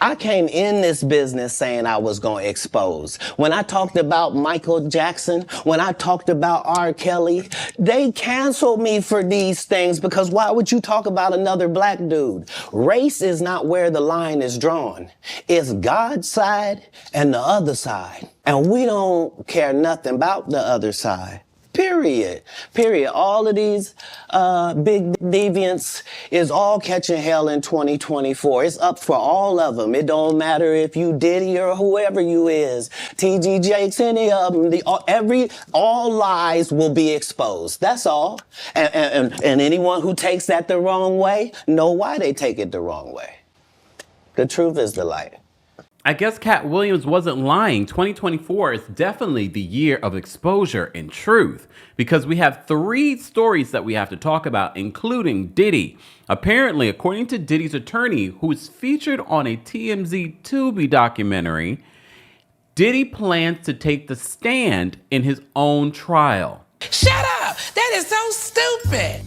I came in this business saying I was going to expose. When I talked about Michael Jackson, when I talked about R. Kelly, they canceled me for these things because why would you talk about another black dude? Race is not where the line is drawn. It's God's side and the other side. And we don't care nothing about the other side. Period. All of these big deviants is all catching hell in 2024. It's up for all of them. It don't matter if you Diddy or whoever you is. TG Jakes, any of them. All lies will be exposed. That's all. And anyone who takes that the wrong way, know why they take it the wrong way. The truth is the light. I guess Cat Williams wasn't lying. 2024 is definitely the year of exposure and truth because we have 3 stories that we have to talk about, including Diddy. Apparently, according to Diddy's attorney, who is featured on a TMZ Tubi documentary, Diddy plans to take the stand in his own trial. Shut up! That is so stupid!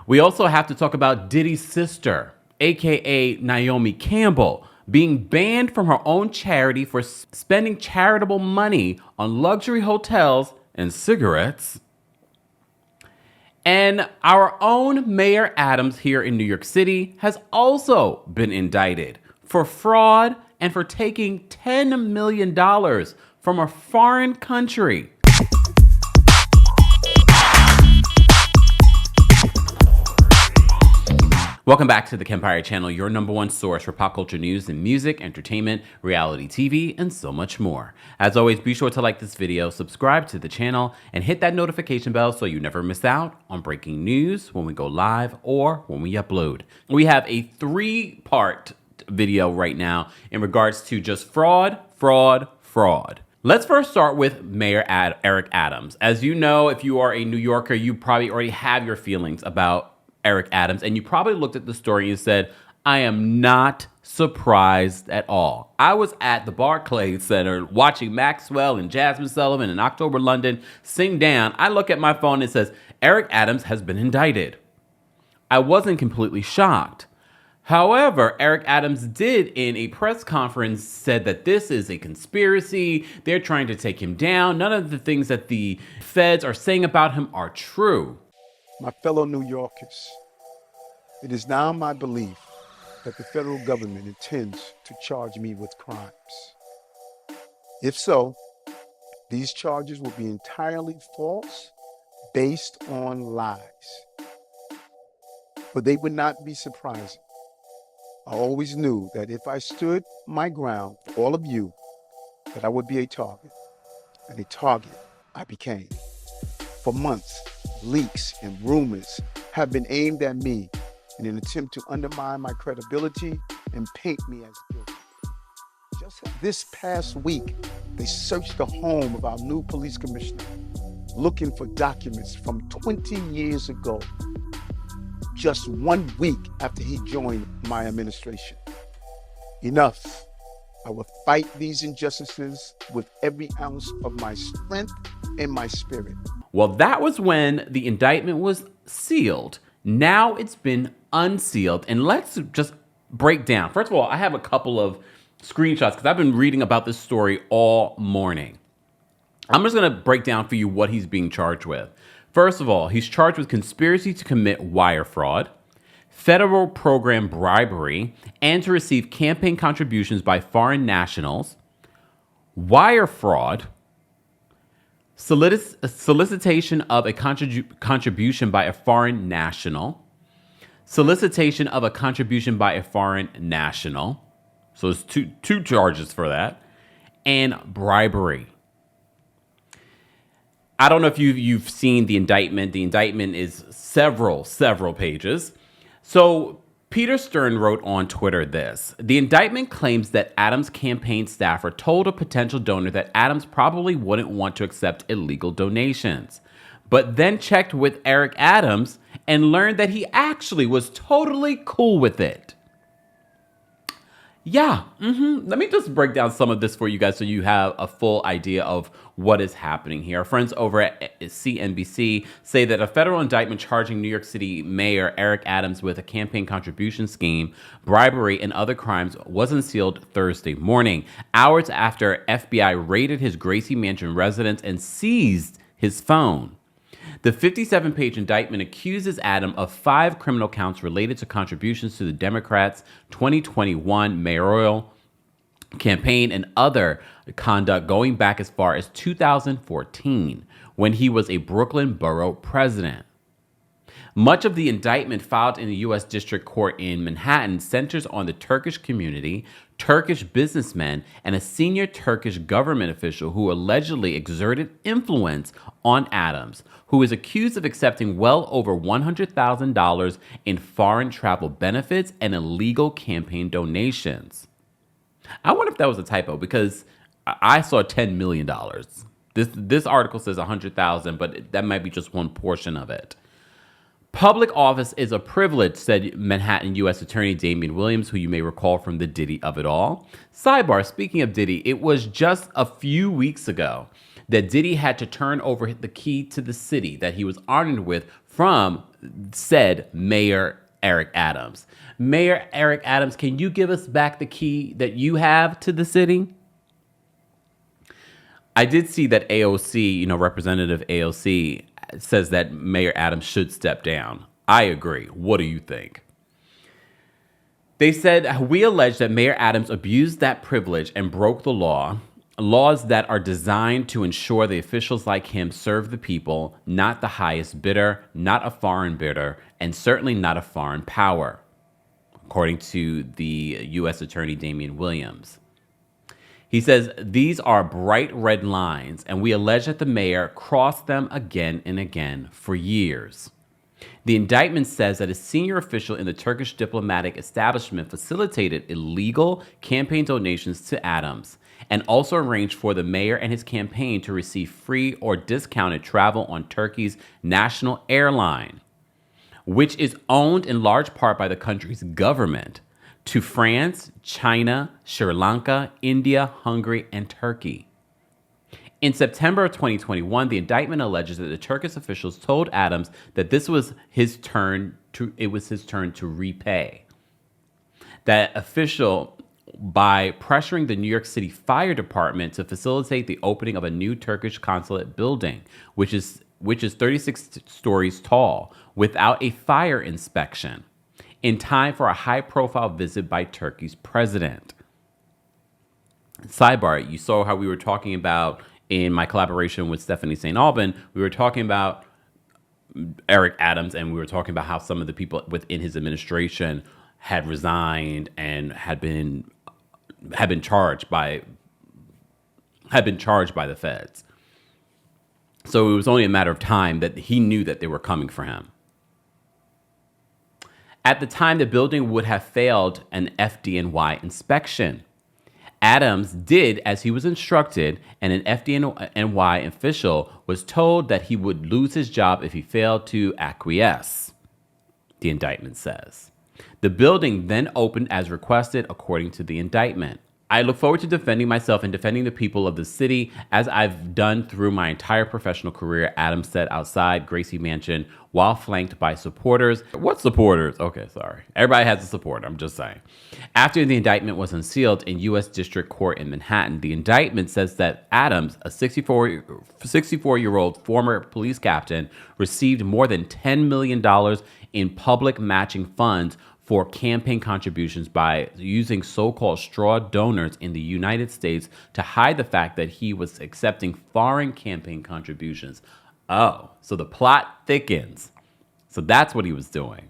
We also have to talk about Diddy's sister, aka Naomi Campbell, being banned from her own charity for spending charitable money on luxury hotels and cigarettes. And our own Mayor Adams here in New York City has also been indicted for fraud and for taking $10 million from a foreign country. Welcome back to the Kempire channel, your #1 source for pop culture news and music, entertainment, reality TV, and so much more. As always, be sure to like this video, subscribe to the channel, and hit that notification bell so you never miss out on breaking news when we go live or when we upload. We have a 3-part video right now in regards to just fraud. Let's first start with Mayor Eric Adams. As you know, if you are a New Yorker, you probably already have your feelings about Eric Adams, and you probably looked at the story and said, I am not surprised at all. I was at the Barclays Center watching Maxwell and Jasmine Sullivan and October London sing down. I look at my phone and it says, Eric Adams has been indicted. I wasn't completely shocked. However, Eric Adams did in a press conference said that this is a conspiracy. They're trying to take him down. None of the things that the feds are saying about him are true. My fellow New Yorkers, it is now my belief that the federal government intends to charge me with crimes. If so, these charges will be entirely false, based on lies. But they would not be surprising. I always knew that if I stood my ground for all of you, that I would be a target. And a target I became. For months, leaks and rumors have been aimed at me in an attempt to undermine my credibility and paint me as guilty. Just this past week, they searched the home of our new police commissioner, looking for documents from 20 years ago, just 1 week after he joined my administration. Enough. I will fight these injustices with every ounce of my strength and my spirit. Well, that was when the indictment was sealed. Now it's been unsealed. And let's just break down. First of all, I have a couple of screenshots because I've been reading about this story all morning. I'm just going to break down for you what he's being charged with. First of all, he's charged with conspiracy to commit wire fraud, federal program bribery, and to receive campaign contributions by foreign nationals, wire fraud, solicitation of a contribution by a foreign national, solicitation of a contribution by a foreign national, so there's two charges for that, and bribery. I don't know if you've seen the indictment. The indictment is several pages. So Peter Stern wrote on Twitter this: the indictment claims that Adams' campaign staffer told a potential donor that Adams probably wouldn't want to accept illegal donations, but then checked with Eric Adams and learned that he actually was totally cool with it. Yeah. Let me just break down some of this for you guys so you have a full idea of what is happening here. Our friends over at CNBC say that a federal indictment charging New York City Mayor Eric Adams with a campaign contribution scheme, bribery, and other crimes was unsealed Thursday morning, hours after FBI raided his Gracie Mansion residence and seized his phone. The 57-page indictment accuses Adam of 5 criminal counts related to contributions to the Democrats' 2021 mayoral campaign and other conduct going back as far as 2014, when he was a Brooklyn borough president. Much of the indictment filed in the U.S. District Court in Manhattan centers on the Turkish community, Turkish businessmen, and a senior Turkish government official who allegedly exerted influence on Adams, who is accused of accepting well over $100,000 in foreign travel benefits and illegal campaign donations. I wonder if that was a typo because I saw $10 million. This article says $100,000, but that might be just one portion of it. Public office is a privilege, said Manhattan U.S. Attorney Damian Williams, who you may recall from the Diddy of it all. Sidebar, speaking of Diddy, it was just a few weeks ago that Diddy had to turn over the key to the city that he was honored with from said Mayor Eric Adams. Mayor Eric Adams, can you give us back the key that you have to the city? I did see that AOC, Representative AOC, says that Mayor Adams should step down. I agree. What do you think? They said, we allege that Mayor Adams abused that privilege and broke the laws that are designed to ensure the officials like him serve the people, not the highest bidder, not a foreign bidder, and certainly not a foreign power, according to the U.S. Attorney Damian Williams. He says, these are bright red lines, and we allege that the mayor crossed them again and again for years. The indictment says that a senior official in the Turkish diplomatic establishment facilitated illegal campaign donations to Adams and also arranged for the mayor and his campaign to receive free or discounted travel on Turkey's national airline, which is owned in large part by the country's government, to France, China, Sri Lanka, India, Hungary, and Turkey. In September of 2021, the indictment alleges that the Turkish officials told Adams that this was his turn to repay. That official, by pressuring the New York City Fire Department to facilitate the opening of a new Turkish consulate building, which is 36 stories tall, without a fire inspection, in time for a high-profile visit by Turkey's president. Sidebar, you saw how we were talking about in my collaboration with Stephanie St. Alban, we were talking about Eric Adams, and we were talking about how some of the people within his administration had resigned and had been charged by the feds. So it was only a matter of time that he knew that they were coming for him. At the time, the building would have failed an FDNY inspection. Adams did as he was instructed, and an FDNY official was told that he would lose his job if he failed to acquiesce, the indictment says. The building then opened as requested, according to the indictment. I look forward to defending myself and defending the people of the city as I've done through my entire professional career, Adams said outside Gracie Mansion while flanked by supporters. What supporters? Okay, sorry. Everybody has a supporter, I'm just saying. After the indictment was unsealed in U.S. District Court in Manhattan, the indictment says that Adams, a 64-year-old former police captain, received more than $10 million in public matching funds for campaign contributions by using so-called straw donors in the United States to hide the fact that he was accepting foreign campaign contributions. Oh, so the plot thickens. So that's what he was doing.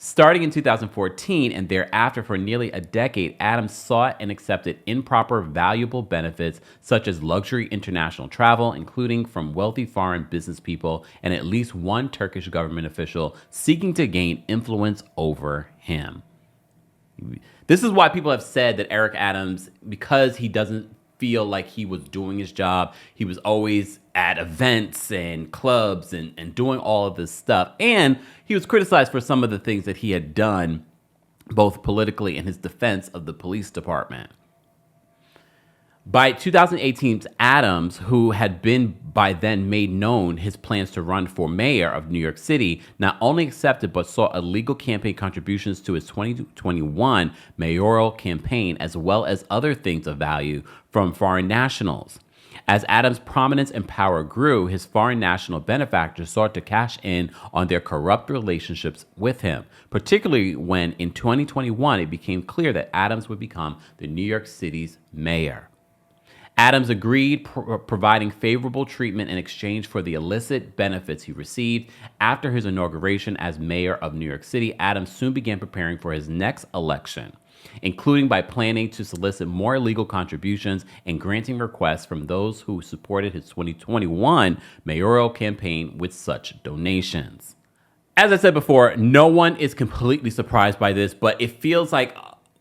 Starting in 2014 and thereafter for nearly a decade, Adams sought and accepted improper valuable benefits such as luxury international travel, including from wealthy foreign business people and at least one Turkish government official seeking to gain influence over him. This is why people have said that Eric Adams, because he doesn't feel like he was doing his job, he was always at events and clubs and doing all of this stuff. And he was criticized for some of the things that he had done both politically and his defense of the police department. By 2018, Adams, who had been by then made known his plans to run for mayor of New York City, not only accepted but sought illegal campaign contributions to his 2021 mayoral campaign, as well as other things of value from foreign nationals. As Adams' prominence and power grew, his foreign national benefactors sought to cash in on their corrupt relationships with him, particularly when in 2021 it became clear that Adams would become the New York City's mayor. Adams agreed, providing favorable treatment in exchange for the illicit benefits he received. After his inauguration as mayor of New York City, Adams soon began preparing for his next election, including by planning to solicit more illegal contributions and granting requests from those who supported his 2021 mayoral campaign with such donations. As I said before, no one is completely surprised by this, but it feels like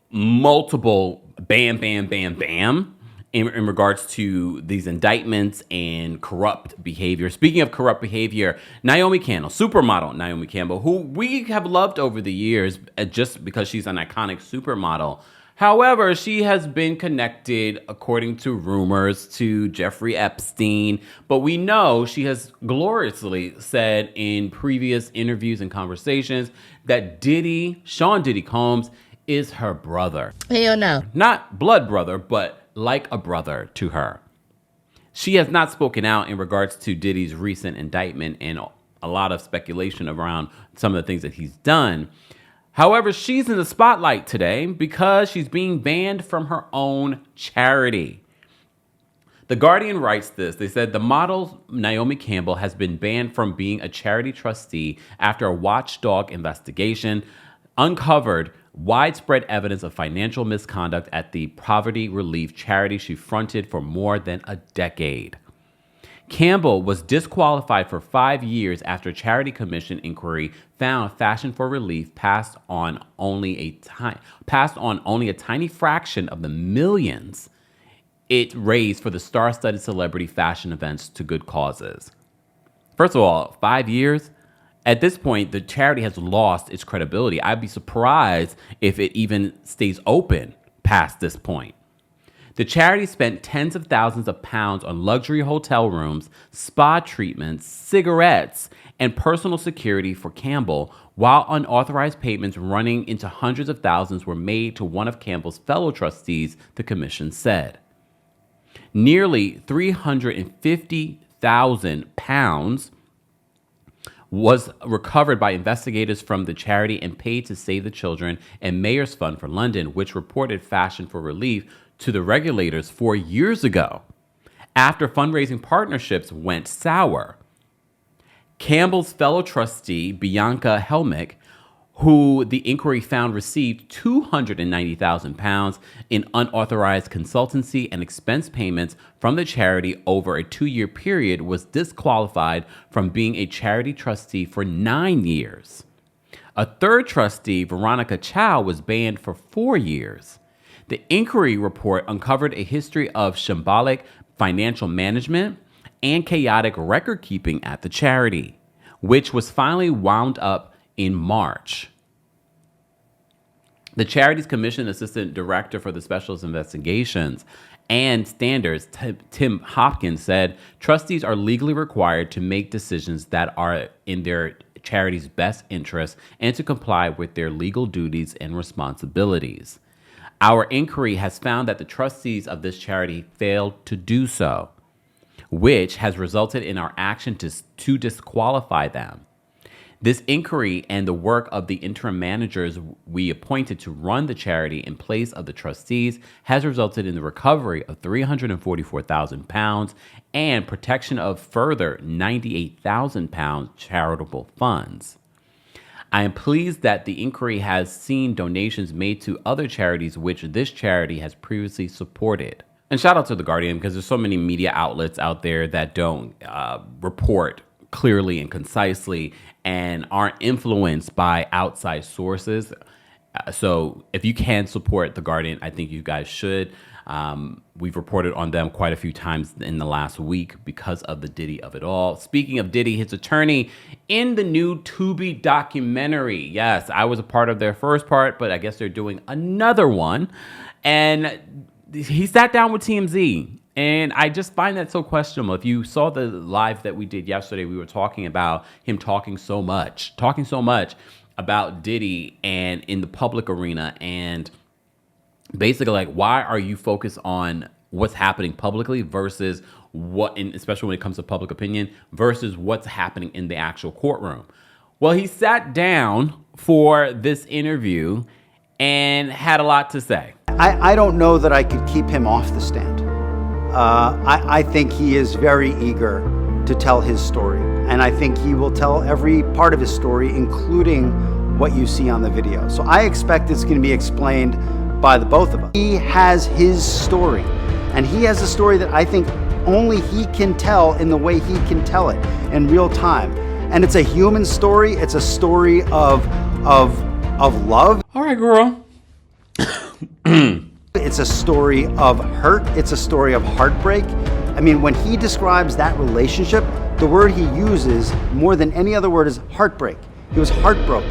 multiple bam in regards to these indictments and corrupt behavior. Speaking of corrupt behavior, Naomi Campbell, supermodel Naomi Campbell, who we have loved over the years just because she's an iconic supermodel. However, she has been connected, according to rumors, to Jeffrey Epstein. But we know she has gloriously said in previous interviews and conversations that Diddy, Sean Diddy Combs, is her brother. Hell no. Not blood brother, but like a brother to her. She has not spoken out in regards to Diddy's recent indictment and a lot of speculation around some of the things that he's done. However, she's in the spotlight today because she's being banned from her own charity. The Guardian writes this. They said the model Naomi Campbell has been banned from being a charity trustee after a watchdog investigation uncovered widespread evidence of financial misconduct at the poverty relief charity she fronted for more than a decade. Campbell was disqualified for 5 years after a charity commission inquiry found Fashion for Relief passed on only a tiny fraction of the millions it raised for the star-studded celebrity fashion events to good causes. First of all, 5 years? At this point, the charity has lost its credibility. I'd be surprised if it even stays open past this point. The charity spent tens of thousands of pounds on luxury hotel rooms, spa treatments, cigarettes, and personal security for Campbell, while unauthorized payments running into hundreds of thousands were made to one of Campbell's fellow trustees, the commission said. Nearly 350,000 pounds was recovered by investigators from the charity and paid to Save the Children and Mayor's Fund for London, which reported Fashion for Relief to the regulators 4 years ago, after fundraising partnerships went sour. Campbell's fellow trustee, Bianca Helmick, who the inquiry found received £290,000 in unauthorized consultancy and expense payments from the charity over a 2-year period, was disqualified from being a charity trustee for 9 years. A third trustee, Veronica Chow, was banned for 4 years. The inquiry report uncovered a history of shambolic financial management and chaotic record keeping at the charity, which was finally wound up in March. The charity's commission assistant director for the specialist investigations and standards, Tim Hopkins, said trustees are legally required to make decisions that are in their charity's best interest and to comply with their legal duties and responsibilities. Our inquiry has found that the trustees of this charity failed to do so, which has resulted in our action to disqualify them. This inquiry and the work of the interim managers we appointed to run the charity in place of the trustees has resulted in the recovery of £344,000 and protection of further £98,000 charitable funds. I am pleased that the inquiry has seen donations made to other charities which this charity has previously supported. And shout out to The Guardian, because there's so many media outlets out there that don't report clearly and concisely and aren't influenced by outside sources. So if you can support The Guardian, I think you guys should. We've reported on them quite a few times in the last week because of the Diddy of it all. Speaking of Diddy, his attorney in the new Tubi documentary. Yes, I was a part of their first part, but I guess they're doing another one. And he sat down with TMZ. And I just find that so questionable. If you saw the live that we did yesterday, we were talking about him talking so much about Diddy and in the public arena, and basically like, why are you focused on what's happening publicly versus especially when it comes to public opinion, versus what's happening in the actual courtroom? Well, he sat down for this interview and had a lot to say. I don't know that I could keep him off the stand. I think he is very eager to tell his story, and I think he will tell every part of his story, including what you see on the video. So I expect it's going to be explained by the both of us. He has his story, and he has a story that I think only he can tell in the way he can tell it in real time. And it's a human story. It's a story of love. All right, girl. It's a story of hurt. It's a story of heartbreak. I mean, when he describes that relationship, the word he uses more than any other word is heartbreak. He was heartbroken.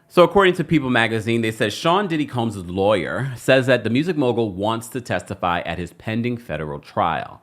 So according to People magazine, they said Sean Diddy Combs' lawyer says that the music mogul wants to testify at his pending federal trial.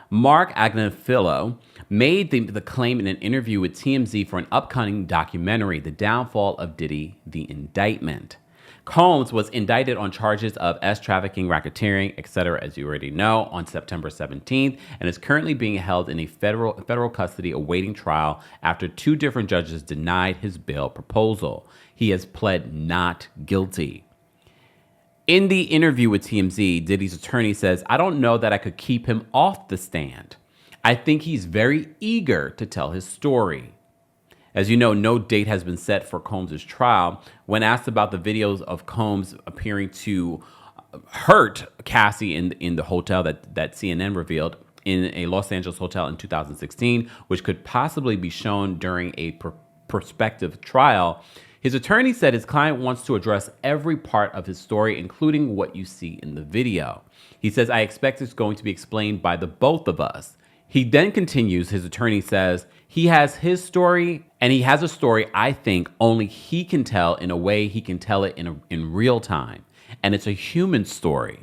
Mark Agnafilo made the claim in an interview with TMZ for an upcoming documentary, The Downfall of Diddy, The Indictment. Combs was indicted on charges of trafficking, racketeering, etc., as you already know, on September 17th, and is currently being held in a federal custody awaiting trial after 2 different judges denied his bail proposal. He has pled not guilty. In the interview with TMZ, Diddy's attorney says, "I don't know that I could keep him off the stand. I think he's very eager to tell his story." As you know, no date has been set for Combs' trial. When asked about the videos of Combs appearing to hurt Cassie in the hotel that CNN revealed in a Los Angeles hotel in 2016, which could possibly be shown during a prospective trial, his attorney said his client wants to address every part of his story, including what you see in the video. He says, "I expect it's going to be explained by the both of us." He then continues, his attorney says, he has his story, and he has a story I think only he can tell in a way he can tell it in real time. And it's a human story.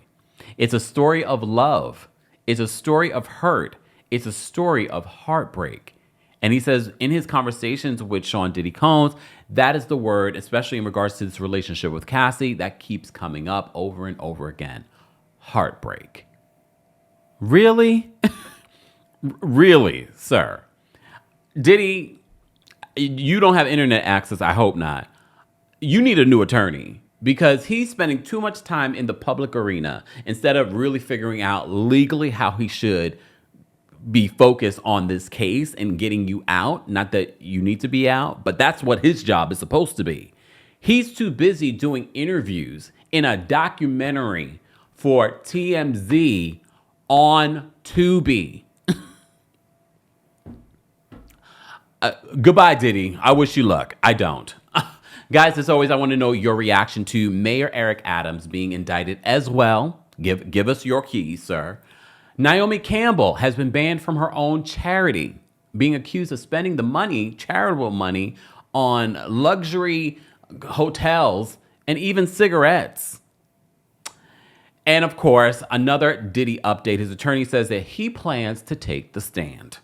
It's a story of love. It's a story of hurt. It's a story of heartbreak. And he says in his conversations with Sean Diddy Combs, that is the word, especially in regards to this relationship with Cassie, that keeps coming up over and over again. Heartbreak. Really? Really, sir? Diddy, you don't have internet access, I hope not. You need a new attorney because he's spending too much time in the public arena instead of really figuring out legally how he should be focused on this case and getting you out. Not that you need to be out, but that's what his job is supposed to be. He's too busy doing interviews in a documentary for TMZ on Tubi. Goodbye, Diddy. I wish you luck. I don't. Guys, as always, I want to know your reaction to Mayor Eric Adams being indicted as well. Give us your keys, sir. Naomi Campbell has been banned from her own charity, being accused of spending the money, charitable money, on luxury hotels and even cigarettes. And of course, another Diddy update. His attorney says that he plans to take the stand.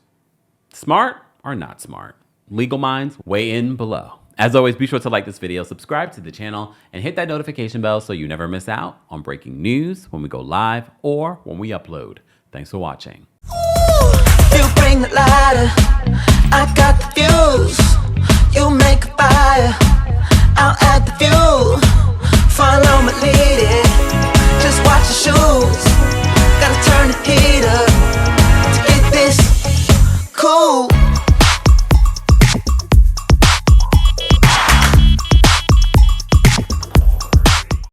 Smart or not smart? Legal minds, weigh in below. As always, be sure to like this video, subscribe to the channel, and hit that notification bell so you never miss out on breaking news when we go live or when we upload. Thanks for watching. You bring the lighter, I got the fuse. You make a fire, I'll add the fuel. Follow me, lead it, just watch the shoes.